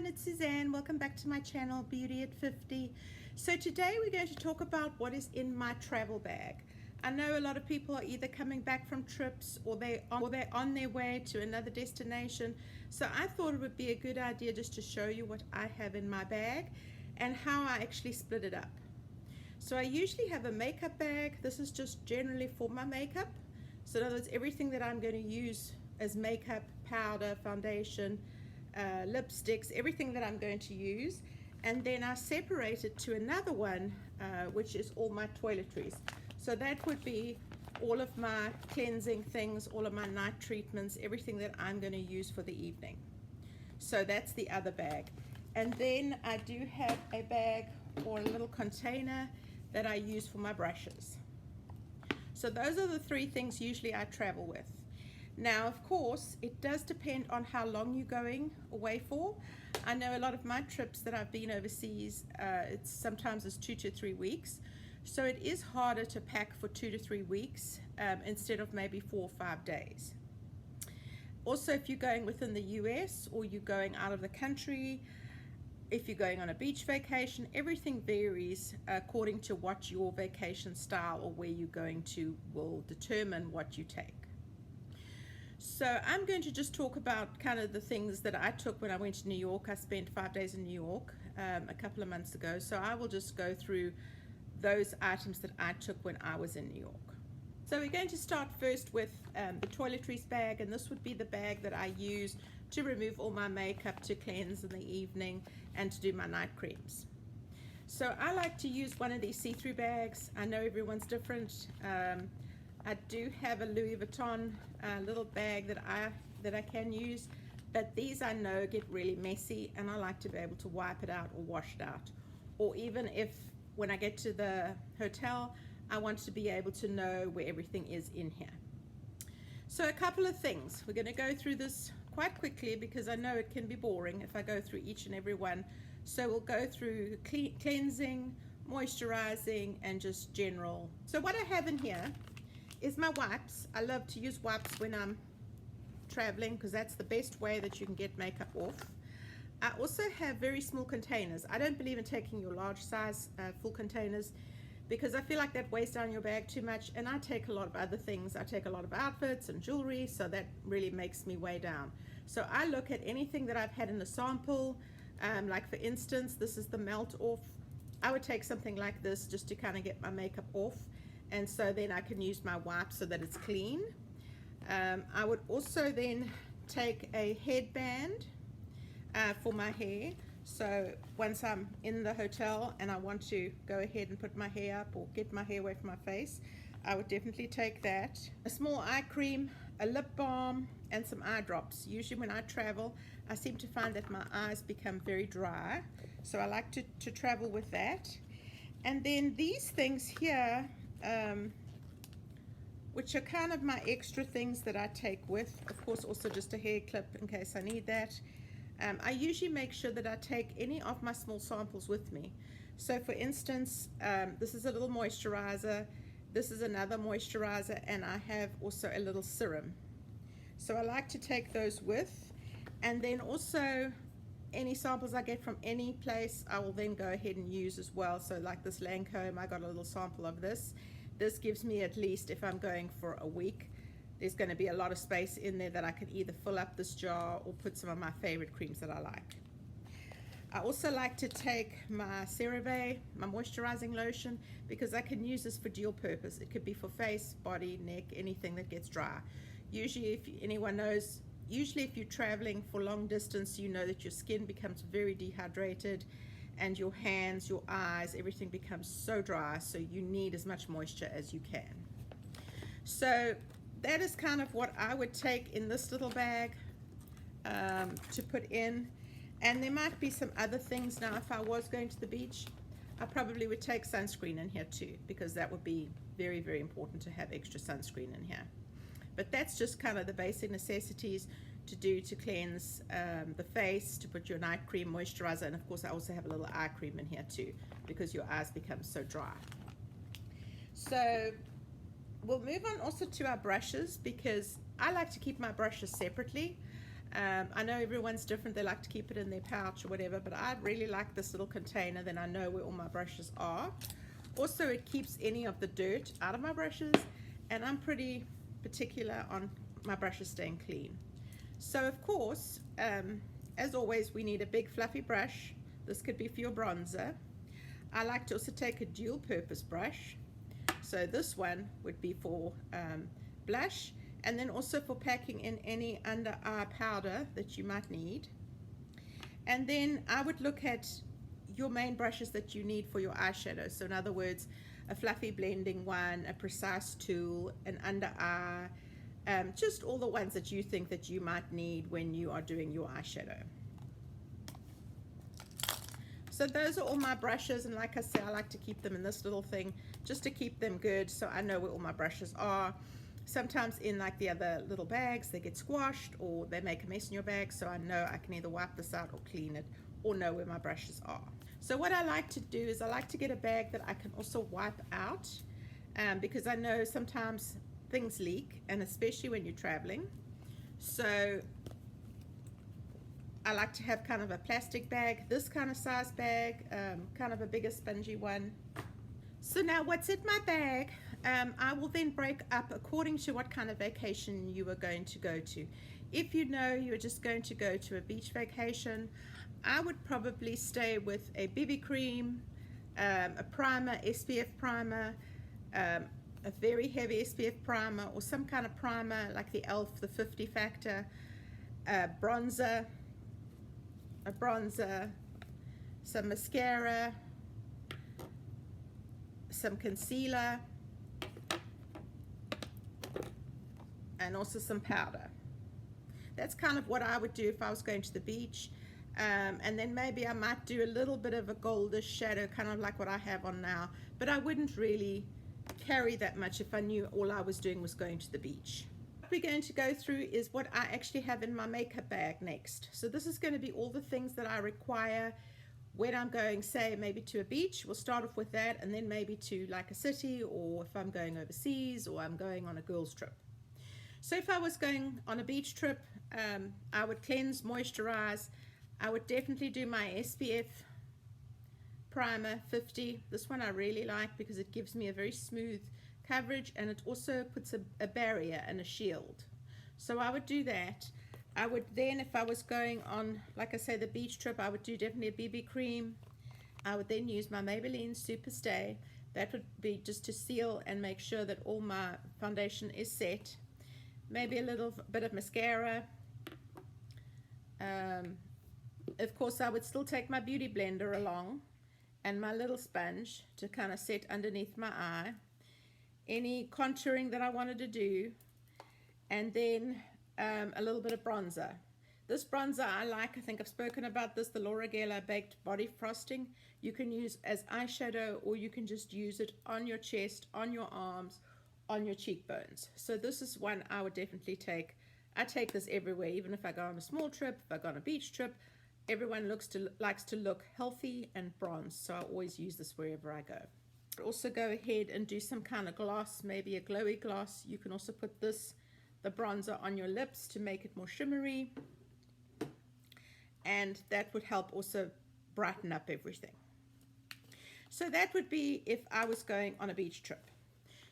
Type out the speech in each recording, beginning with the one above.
everyone, it's Suzanne. Welcome back to my channel, Beauty at 50. So today we're going to talk about what is in my travel bag. I know a lot of people are either coming back from trips or they're on their way to another destination. So I thought it would be a good idea just to show you what I have in my bag and how I actually split it up. So I usually have a makeup bag. This is just generally for my makeup. So in other words, everything that I'm going to use as makeup, powder, foundation, lipsticks, everything that I'm going to use. And then I separate it to another one, which is all my toiletries. So that would be all of my cleansing things, all of my night treatments, everything that I'm going to use for the evening. So that's the other bag. And then I do have a bag or a little container that I use for my brushes. So those are the three things usually I travel with. Now, of course, it does depend on how long you're going away for. I know a lot of my trips that I've been overseas, sometimes it's 2 to 3 weeks. So it is harder to pack for 2 to 3 weeks instead of maybe 4 or 5 days. Also, if you're going within the US or you're going out of the country, if you're going on a beach vacation, everything varies according to what your vacation style or where you're going to will determine what you take. So I'm going to just talk about kind of the things that I took when I went to New York. I spent 5 days in New York a couple of months ago. So I will just go through those items that I took when I was in New York. So we're going to start first with the toiletries bag, and this would be the bag that I use to remove all my makeup, to cleanse in the evening, and to do my night creams. So I like to use one of these see-through bags. I know everyone's different. I do have a Louis Vuitton little bag that I can use, but these I know get really messy, and I like to be able to wipe it out or wash it out. Or even if when I get to the hotel, I want to be able to know where everything is in here. So a couple of things. We're going to go through this quite quickly because I know it can be boring if I go through each and every one. So we'll go through cleansing, moisturizing, and just general. So what I have in here is my wipes. I love to use wipes when I'm traveling because that's the best way that you can get makeup off. I also have very small containers. I don't believe in taking your large size full containers because I feel like that weighs down your bag too much, and I take a lot of other things. I take a lot of outfits and jewelry, so that really makes me weigh down. So I look at anything that I've had in a sample, like for instance, this is the melt off. I would take something like this just to kind of get my makeup off, and so then I can use my wipes so that it's clean. I would also then take a headband for my hair. So once I'm in the hotel and I want to go ahead and put my hair up or get my hair away from my face, I would definitely take that. A small eye cream, a lip balm, and some eye drops. Usually when I travel, I seem to find that my eyes become very dry, so I like to travel with that. And then these things here, which are kind of my extra things that I take with. Of course, also just a hair clip in case I need that. I usually make sure that I take any of my small samples with me. So for instance, this is a little moisturizer, this is another moisturizer, and I have also a little serum. So I like to take those with, and then also any samples I get from any place I will then go ahead and use as well. So like this Lancome, I got a little sample of this. This gives me, at least if I'm going for a week, there's going to be a lot of space in there that I can either fill up this jar or put some of my favorite creams that I like. I also like to take my Cerva, my moisturizing lotion, because I can use this for dual purpose. It could be for face, body, neck, anything that gets dry. Usually, if anyone knows, usually if you're traveling for long distance, you know that your skin becomes very dehydrated, and your hands, your eyes, everything becomes so dry, so you need as much moisture as you can. So that is kind of what I would take in this little bag to put in. And there might be some other things. Now, if I was going to the beach, I probably would take sunscreen in here too, because that would be very, very important to have extra sunscreen in here. But that's just kind of the basic necessities to do to cleanse the face, to put your night cream, moisturizer, and of course I also have a little eye cream in here too, because your eyes become so dry. So we'll move on also to our brushes, because I like to keep my brushes separately. I know everyone's different, they like to keep it in their pouch or whatever, but I really like this little container, then I know where all my brushes are. Also, it keeps any of the dirt out of my brushes, and I'm pretty particular on my brushes staying clean. So of course, as always, we need a big fluffy brush. This could be for your bronzer. I like to also take a dual purpose brush. So this one would be for blush, and then also for packing in any under eye powder that you might need. And then I would look at your main brushes that you need for your eyeshadow. So in other words, a fluffy blending one, a precise tool, an under eye, just all the ones that you think that you might need when you are doing your eyeshadow. So those are all my brushes, and like I said, I like to keep them in this little thing just to keep them good, so I know where all my brushes are. Sometimes in like the other little bags, they get squashed or they make a mess in your bag, so I know I can either wipe this out or clean it or know where my brushes are. So what I like to do is I like to get a bag that I can also wipe out, because I know sometimes things leak, and especially when you're traveling. So I like to have kind of a plastic bag, this kind of size bag, kind of a bigger spongy one. So now what's in my bag, I will then break up according to what kind of vacation you are going to go to. If you know you're just going to go to a beach vacation, I would probably stay with a BB cream, a primer, SPF primer, a very heavy SPF primer, or some kind of primer like the e.l.f. the 50 factor, a bronzer, some mascara, some concealer, and also some powder. That's kind of what I would do if I was going to the beach. And then maybe I might do a little bit of a goldish shadow, kind of like what I have on now, but I wouldn't really carry that much if I knew all I was doing was going to the beach. What we're going to go through is what I actually have in my makeup bag next. So this is going to be all the things that I require when I'm going, say, maybe to a beach. We'll start off with that, and then maybe to like a city, or if I'm going overseas, or I'm going on a girls trip. So if I was going on a beach trip, I would cleanse, moisturize. I would definitely do my SPF primer 50. This one I really like because it gives me a very smooth coverage, and it also puts a barrier and a shield. So I would do that. I would then, if I was going on, like I say, the beach trip, I would do definitely a BB cream. I would then use my Maybelline Super Stay. That would be just to seal and make sure that all my foundation is set. Maybe a little bit of mascara. Of course, I would still take my beauty blender along and my little sponge to kind of set underneath my eye. Any contouring that I wanted to do, and then a little bit of bronzer. This bronzer I like, I think I've spoken about this, the Laura Geller Baked Body Frosting. You can use as eyeshadow, or you can just use it on your chest, on your arms, on your cheekbones. So this is one I would definitely take. I take this everywhere, even if I go on a small trip, if I go on a beach trip. Everyone likes to look healthy and bronzed, so I always use this wherever I go. Also go ahead and do some kind of gloss, maybe a glowy gloss. You can also put the bronzer on your lips to make it more shimmery, and that would help also brighten up everything. So that would be if I was going on a beach trip.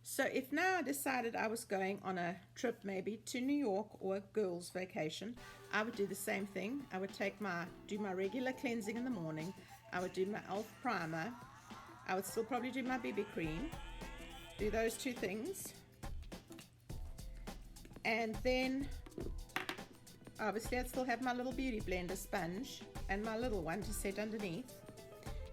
So if now I decided I was going on a trip maybe to New York or a girls vacation, I would do the same thing. I would do my regular cleansing in the morning. I would do my e.l.f. primer. I would still probably do my BB cream. Do those two things. And then obviously I'd still have my little beauty blender sponge and my little one to set underneath.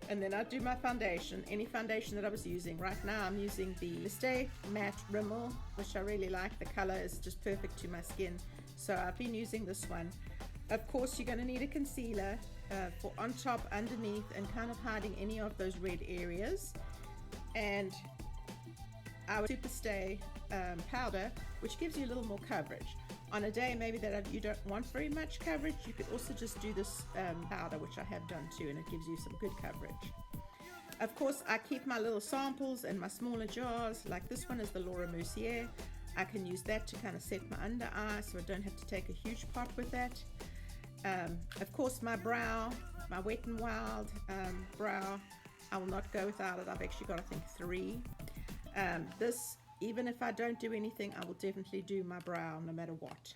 And then I'd do my foundation, any foundation that I was using. Right now I'm using the Stay Matte Rimmel, which I really like. The color is just perfect to my skin, so I've been using this one. Of course, you're going to need a concealer for on top, underneath, and kind of hiding any of those red areas. And our Super Stay powder, which gives you a little more coverage. On a day maybe that you don't want very much coverage, you could also just do this powder, which I have done too, and it gives you some good coverage. Of course, I keep my little samples in my smaller jars. Like this one is the Laura Mercier. I can use that to kind of set my under eye so I don't have to take a huge pot with that. Of course, my brow, my Wet n Wild brow, I will not go without it. I've actually got, I think, 3. This, even if I don't do anything, I will definitely do my brow no matter what.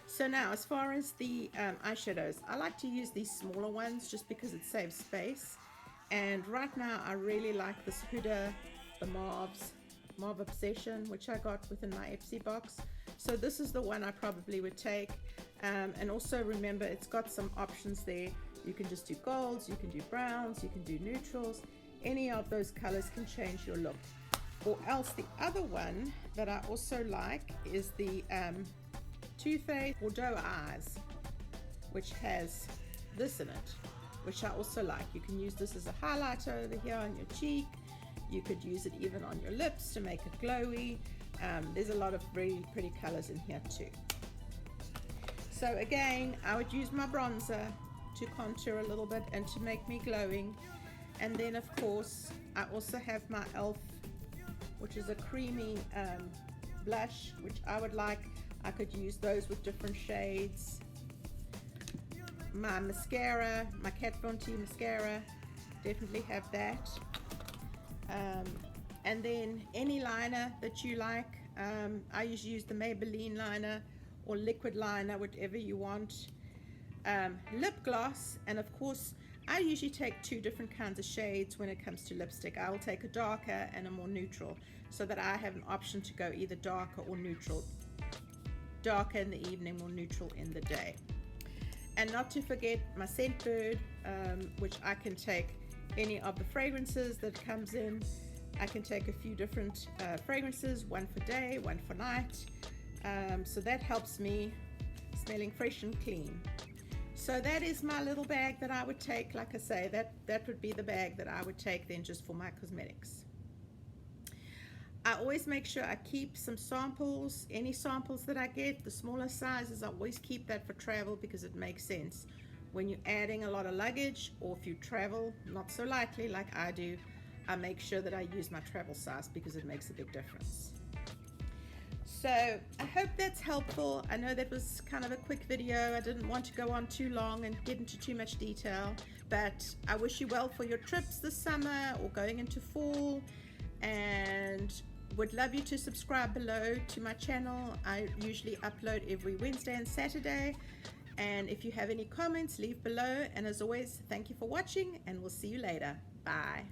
So now, as far as the eyeshadows, I like to use these smaller ones just because it saves space. And right now, I really like this Huda, the Mauve Obsession, which I got within my Epsy box. So this is the one I probably would take. And also remember, it's got some options there. You can just do golds, you can do browns, you can do neutrals. Any of those colors can change your look. Or else the other one that I also like is the Too Faced Bordeaux Eyes, which has this in it, which I also like. You can use this as a highlighter over here on your cheek. You could use it even on your lips to make it glowy. There's a lot of really pretty colors in here too. So again, I would use my bronzer to contour a little bit and to make me glowing. And then of course, I also have my e.l.f., which is a creamy blush, which I would like. I could use those with different shades. My mascara, my Kat Von D mascara, definitely have that. And then any liner that you like. I usually use the Maybelline liner or liquid liner, whatever you want. Lip gloss, and of course I usually take 2 different kinds of shades when it comes to lipstick. I will take a darker and a more neutral, so that I have an option to go either darker or neutral. Darker in the evening or neutral in the day. And not to forget my Scentbird, which I can take any of the fragrances that comes in. I can take a few different fragrances, one for day, one for night. So that helps me smelling fresh and clean. So that is my little bag that I would take. Like I say, that would be the bag that I would take then just for my cosmetics. I always make sure I keep some samples. Any samples that I get, the smaller sizes, I always keep that for travel because it makes sense. When you're adding a lot of luggage, or if you travel not so lightly like I do, I make sure that I use my travel size because it makes a big difference. So I hope that's helpful. I know that was kind of a quick video. I didn't want to go on too long and get into too much detail, but I wish you well for your trips this summer or going into fall, and would love you to subscribe below to my channel. I usually upload every Wednesday and Saturday, and if you have any comments, leave below. And as always, thank you for watching, and we'll see you later. Bye.